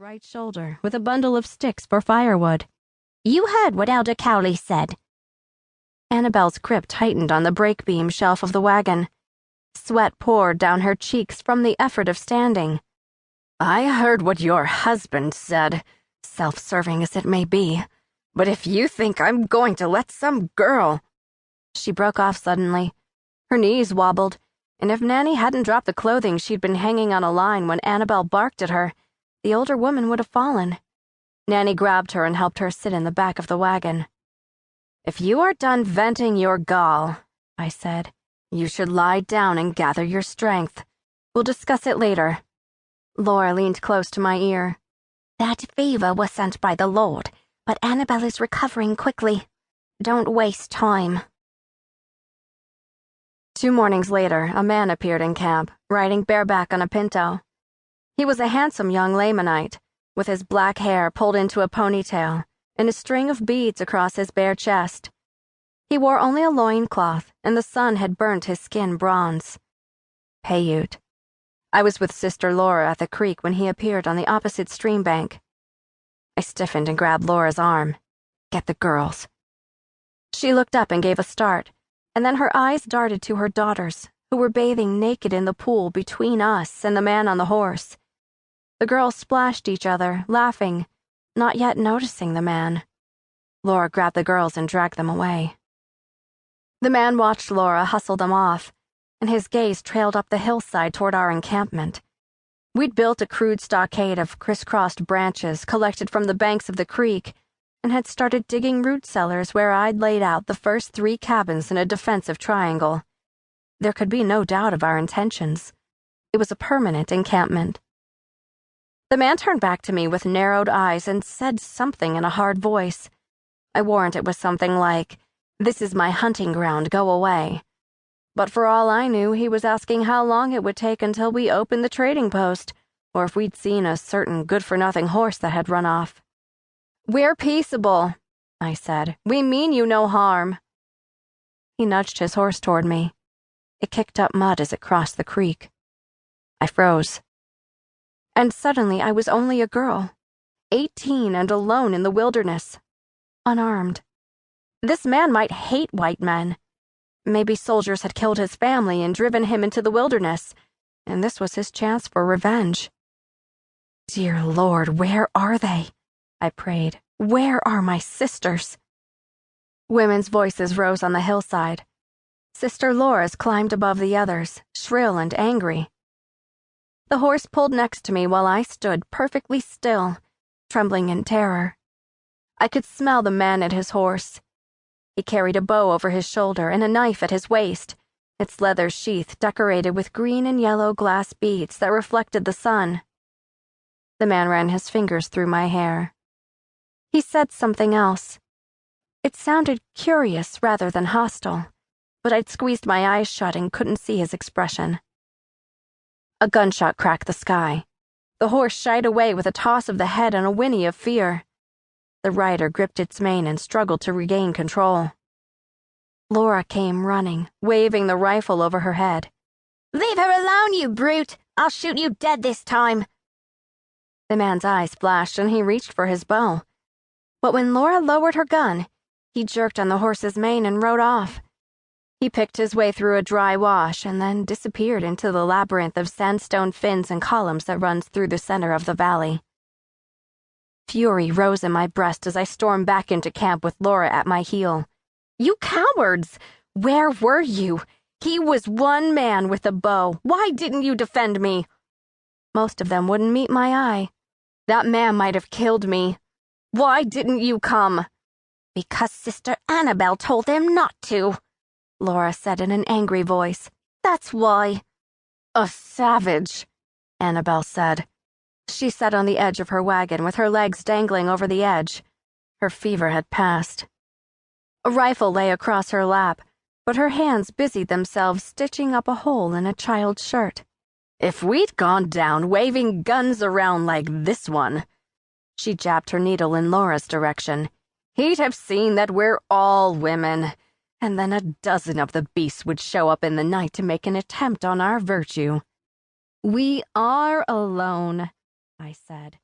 right shoulder with a bundle of sticks for firewood. "You heard what Elder Cowley said." Annabelle's grip tightened on the brake beam shelf of the wagon. Sweat poured down her cheeks from the effort of standing. "I heard what your husband said, self-serving as it may be, but if you think I'm going to let some girl—" She broke off suddenly. Her knees wobbled, and if Nanny hadn't dropped the clothing she'd been hanging on a line when Annabelle barked at her, the older woman would have fallen. Nanny grabbed her and helped her sit in the back of the wagon. "If you are done venting your gall," I said, "you should lie down and gather your strength. We'll discuss it later." Laura leaned close to my ear. "That fever was sent by the Lord, but Annabelle is recovering quickly. Don't waste time." 2 mornings later, a man appeared in camp, riding bareback on a pinto. He was a handsome young Lamanite, with his black hair pulled into a ponytail and a string of beads across his bare chest. He wore only a loincloth, and the sun had burnt his skin bronze. Paiute. I was with Sister Laura at the creek when he appeared on the opposite stream bank. I stiffened and grabbed Laura's arm. "Get the girls." She looked up and gave a start, and then her eyes darted to her daughters, who were bathing naked in the pool between us and the man on the horse. The girls splashed each other, laughing, not yet noticing the man. Laura grabbed the girls and dragged them away. The man watched Laura hustle them off, and his gaze trailed up the hillside toward our encampment. We'd built a crude stockade of crisscrossed branches collected from the banks of the creek and had started digging root cellars where I'd laid out the first 3 cabins in a defensive triangle. There could be no doubt of our intentions. It was a permanent encampment. The man turned back to me with narrowed eyes and said something in a hard voice. I warrant it was something like, "This is my hunting ground, go away." But for all I knew, he was asking how long it would take until we opened the trading post, or if we'd seen a certain good-for-nothing horse that had run off. "We're peaceable," I said. "We mean you no harm." He nudged his horse toward me. It kicked up mud as it crossed the creek. I froze. And suddenly I was only a girl, 18 and alone in the wilderness, unarmed. This man might hate white men. Maybe soldiers had killed his family and driven him into the wilderness, and this was his chance for revenge. "Dear Lord, where are they?" I prayed. "Where are my sisters?" Women's voices rose on the hillside. Sister Laura's climbed above the others, shrill and angry. The horse pulled next to me while I stood perfectly still, trembling in terror. I could smell the man at his horse. He carried a bow over his shoulder and a knife at his waist, its leather sheath decorated with green and yellow glass beads that reflected the sun. The man ran his fingers through my hair. He said something else. It sounded curious rather than hostile, but I'd squeezed my eyes shut and couldn't see his expression. A gunshot cracked the sky. The horse shied away with a toss of the head and a whinny of fear. The rider gripped its mane and struggled to regain control. Laura came running, waving the rifle over her head. "Leave her alone, you brute! I'll shoot you dead this time!" The man's eyes flashed and he reached for his bow. But when Laura lowered her gun, he jerked on the horse's mane and rode off. He picked his way through a dry wash and then disappeared into the labyrinth of sandstone fins and columns that runs through the center of the valley. Fury rose in my breast as I stormed back into camp with Laura at my heel. "You cowards! Where were you? He was one man with a bow. Why didn't you defend me?" Most of them wouldn't meet my eye. "That man might have killed me. Why didn't you come?" "Because Sister Annabelle told them not to," Laura said in an angry voice. "That's why." "A savage," Annabelle said. She sat on the edge of her wagon with her legs dangling over the edge. Her fever had passed. A rifle lay across her lap, but her hands busied themselves stitching up a hole in a child's shirt. "If we'd gone down waving guns around like this one," she jabbed her needle in Laura's direction, "he'd have seen that we're all women, and then a dozen of the beasts would show up in the night to make an attempt on our virtue." "We are alone," I said.